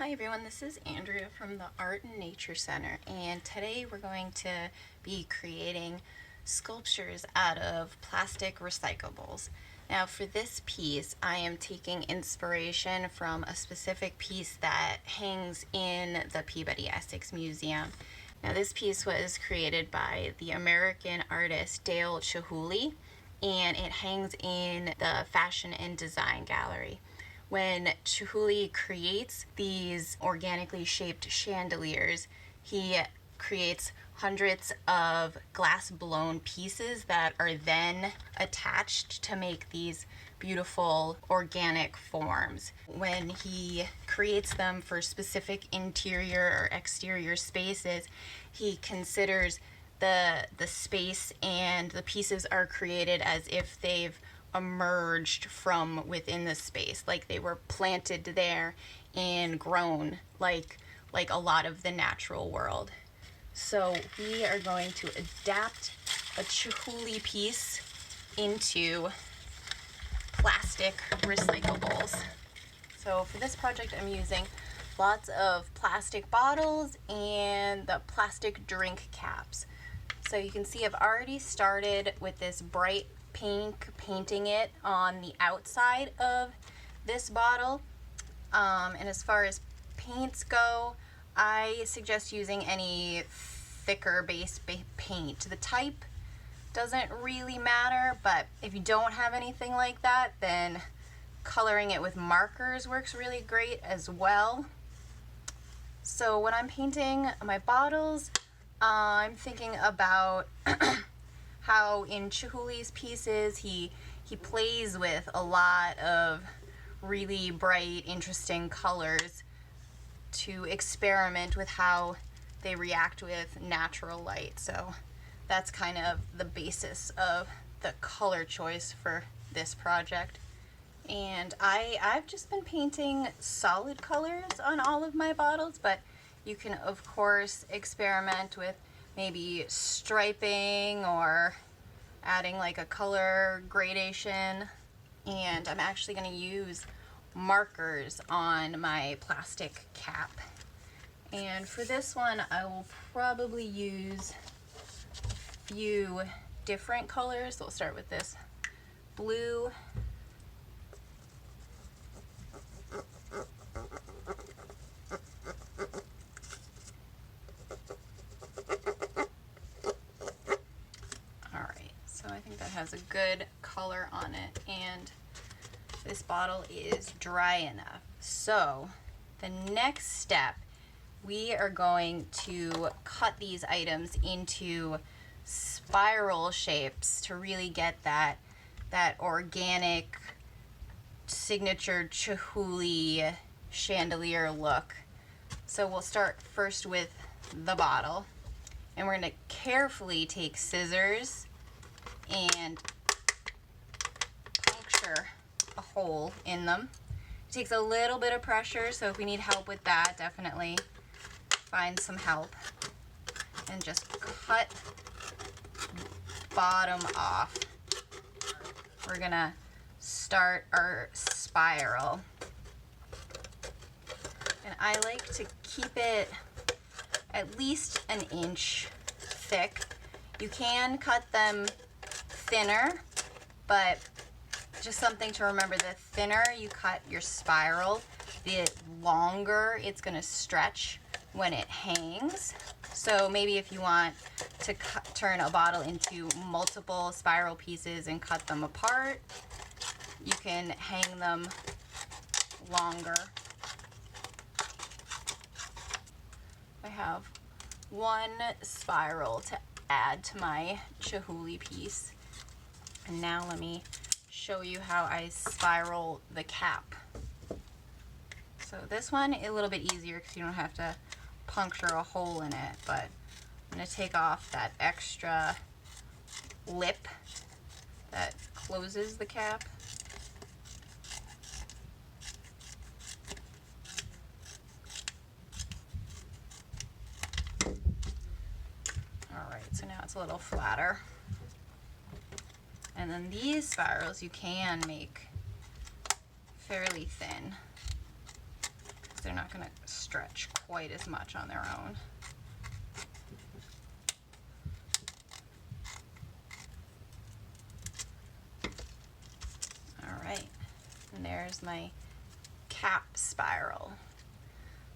Hi everyone, this is Andrea from the Art and Nature Center, and today we're going to be creating sculptures out of plastic recyclables. Now for this piece, I am taking inspiration from a specific piece that hangs in the Peabody Essex Museum. Now this piece was created by the American artist Dale Chihuly, and it hangs in the Fashion and Design Gallery. When Chihuly creates these organically shaped chandeliers, he creates hundreds of glass blown pieces that are then attached to make these beautiful organic forms. When he creates them for specific interior or exterior spaces, he considers the space and the pieces are created as if they've emerged from within the space, like they were planted there and grown like a lot of the natural world. So we are going to adapt a Chihuly piece into plastic recyclables. So for this project I'm using lots of plastic bottles and the plastic drink caps. So you can see I've already started with this bright pink, painting it on the outside of this bottle. And as far as paints go, I suggest using any thicker base paint. The type doesn't really matter, but if you don't have anything like that, then coloring it with markers works really great as well. So when I'm painting my bottles, I'm thinking about how in Chihuly's pieces he plays with a lot of really bright, interesting colors to experiment with how they react with natural light. So that's kind of the basis of the color choice for this project. And I've just been painting solid colors on all of my bottles, but you can of course experiment with maybe striping or adding like a color gradation. And I'm actually going to use markers on my plastic cap. And for this one, I will probably use a few different colors. So we'll start with this blue. So I think that has a good color on it, and this bottle is dry enough. So the next step, we are going to cut these items into spiral shapes to really get that organic signature Chihuly chandelier look. So we'll start first with the bottle, and we're going to carefully take scissors and puncture a hole in them. It takes a little bit of pressure, so if we need help with that, definitely find some help. And just cut bottom off. We're gonna start our spiral. And I like to keep it at least an inch thick. You can cut them thinner, but just something to remember, the thinner you cut your spiral, the longer it's going to stretch when it hangs. So maybe if you want to turn a bottle into multiple spiral pieces and cut them apart, you can hang them longer. I have one spiral to add to my Chihuly piece. And now let me show you how I spiral the cap. So this one is a little bit easier because you don't have to puncture a hole in it, but I'm going to take off that extra lip that closes the cap. Alright, so now it's a little flatter. And then these spirals you can make fairly thin. They're not going to stretch quite as much on their own. All right, and there's my cap spiral.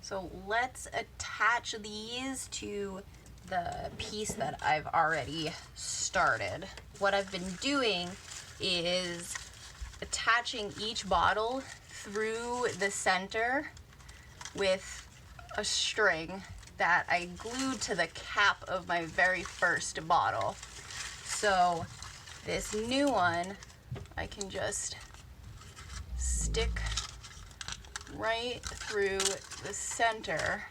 So let's attach these to the piece that I've already started. What I've been doing is attaching each bottle through the center with a string that I glued to the cap of my very first bottle. So this new one, I can just stick right through the center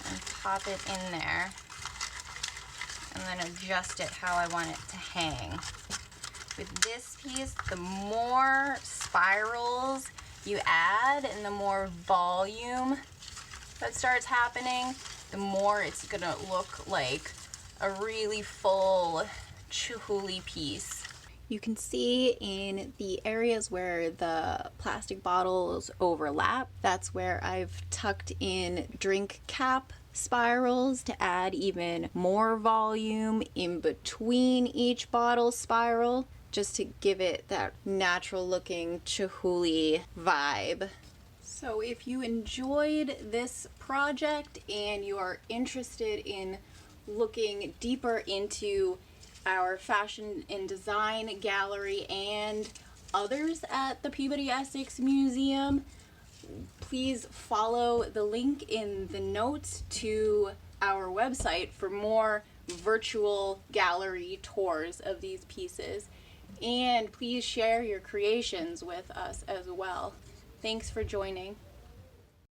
and pop it in there, and then adjust it how I want it to hang. With this piece, the more spirals you add and the more volume that starts happening, the more it's gonna look like a really full chihuly piece. You can see in the areas where the plastic bottles overlap, that's where I've tucked in drink cap spirals to add even more volume in between each bottle spiral, just to give it that natural looking chihuly vibe. So if you enjoyed this project and you are interested in looking deeper into our fashion and design gallery and others at the Peabody Essex Museum, please follow the link in the notes to our website for more virtual gallery tours of these pieces. And please share your creations with us as well. Thanks for joining.